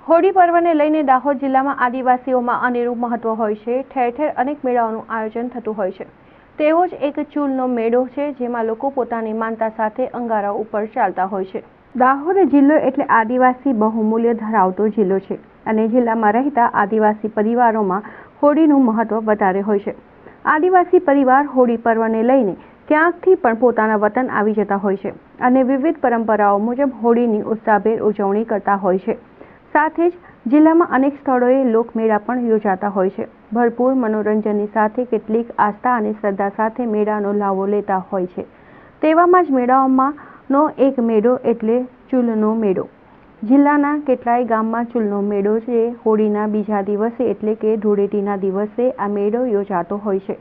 હોળી પર્વને લઈને દાહોદ જિલ્લામાં આદિવાસીઓમાં અનેરું મહત્વ હોય છે। ઠેર ઠેર અનેક મેળાઓનું આયોજન થતું હોય છે। તેવો જ એક ચૂલનો મેળો છે, જેમાં લોકો પોતાની માનતા સાથે અંગારા ઉપર ચાલતા હોય છે। દાહોદ જિલ્લો એટલે આદિવાસી બહુમૂલ્ય ધરાવતો જિલ્લો છે અને જિલ્લામાં રહેતા આદિવાસી પરિવારોમાં હોળીનું મહત્વ વધારે હોય છે। આદિવાસી પરિવાર હોળી પર્વને લઈને ક્યાંકથી પણ પોતાના વતન આવી જતા હોય છે અને વિવિધ પરંપરાઓ મુજબ હોળીની ઉત્સાહભેર ઉજવણી કરતા હોય છે। સાથે જ જિલ્લામાં અનેક સ્થળોએ લોકમેળા પણ યોજાતા હોય છે। ભરપૂર મનોરંજનની સાથે કેટલીક આસ્થા અને શ્રદ્ધા સાથે મેળાનો લાવો લેતા હોય છે। તેવામાં જ મેળાઓમાંનો એક મેળો એટલે ચૂલનો મેળો। જિલ્લાના કેટલાય ગામમાં ચૂલનો મેળો છે। હોળીના બીજા દિવસે એટલે કે ધૂળેટીના દિવસે આ મેળો યોજાતો હોય છે।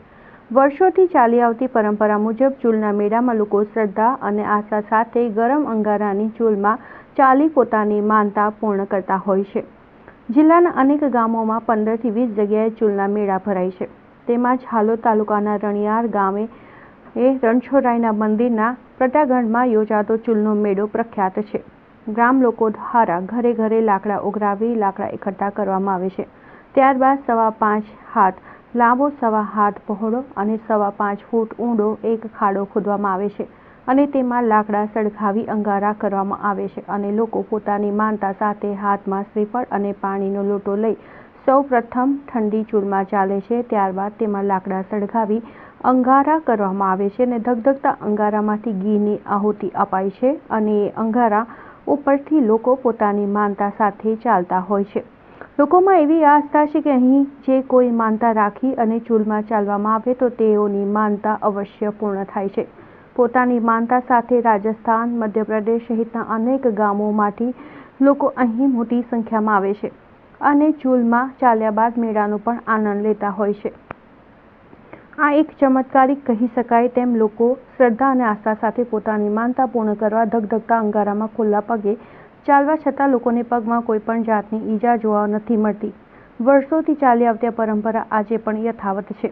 વર્ષોથી ચાલી આવતી પરંપરા મુજબ ચૂલના મેળામાં લોકો શ્રદ્ધા અને આસ્થા સાથે ગરમ અંગારાની ચૂલમાં ચાલી પોતાની માનતા પૂર્ણ કરતા હોય છે। જિલ્લાના અનેક ગામોમાં 15થી 20 જગ્યાએ ચૂલના મેળા ભરાય છે। તેમાં જ હાલોદ તાલુકાના રણિયાર ગામે રણછોડરાયના મંદિરના પ્રટાગઢમાં યોજાતો ચૂલનો મેળો પ્રખ્યાત છે। ગ્રામ લોકો દ્વારા ઘરે ઘરે લાકડા ઉઘરાવી લાકડા એકઠા કરવામાં આવે છે। ત્યારબાદ 5.25 હાથ લાંબો 1.25 હાથ પહોળો અને 5.25 ફૂટ ઊંડો એક ખાડો ખોદવામાં આવે છે અને તેમાં લાકડા સળગાવી અંગારા કરવામાં આવે છે અને લોકો પોતાની માનતા સાથે હાથમાં શ્રીફળ અને પાણીનો લોટો લઈ સૌ પ્રથમ ઠંડી ચૂલમાં ચાલે છે। ત્યારબાદ તેમાં લાકડા સળગાવી અંગારા કરવામાં આવે છે અને ધગધગતા અંગારામાંથી ઘીની આહુતિ અપાય છે અને એ અંગારા ઉપરથી લોકો પોતાની માનતા સાથે ચાલતા હોય છે। લોકોમાં એવી આસ્થા છે કે અહીં જે કોઈ માનતા રાખી અને ચૂલમાં ચાલવામાં આવે તો તેઓની માનતા અવશ્ય પૂર્ણ થાય છે। પોતાની માનતા સાથે રાજસ્થાન, મધ્યપ્રદેશ સહિતના અનેક ગામોમાંથી લોકો અહીં મોટી સંખ્યામાં આવે છે અને ચૂલમાં ચાલ્યા બાદ મેળાનો પણ આનંદ લેતા હોય છે। આ એક ચમત્કારિક કહી શકાય તેમ લોકો શ્રદ્ધા અને આસ્થા સાથે પોતાની માનતા પૂર્ણ કરવા ધગધગતા અંગારામાં ખુલ્લા પગે ચાલવા છતાં લોકોને પગમાં કોઈ પણ જાતની ઈજા જોવા નથી મળતી। વર્ષોથી ચાલી આવતી આ પરંપરા આજે પણ યથાવત છે।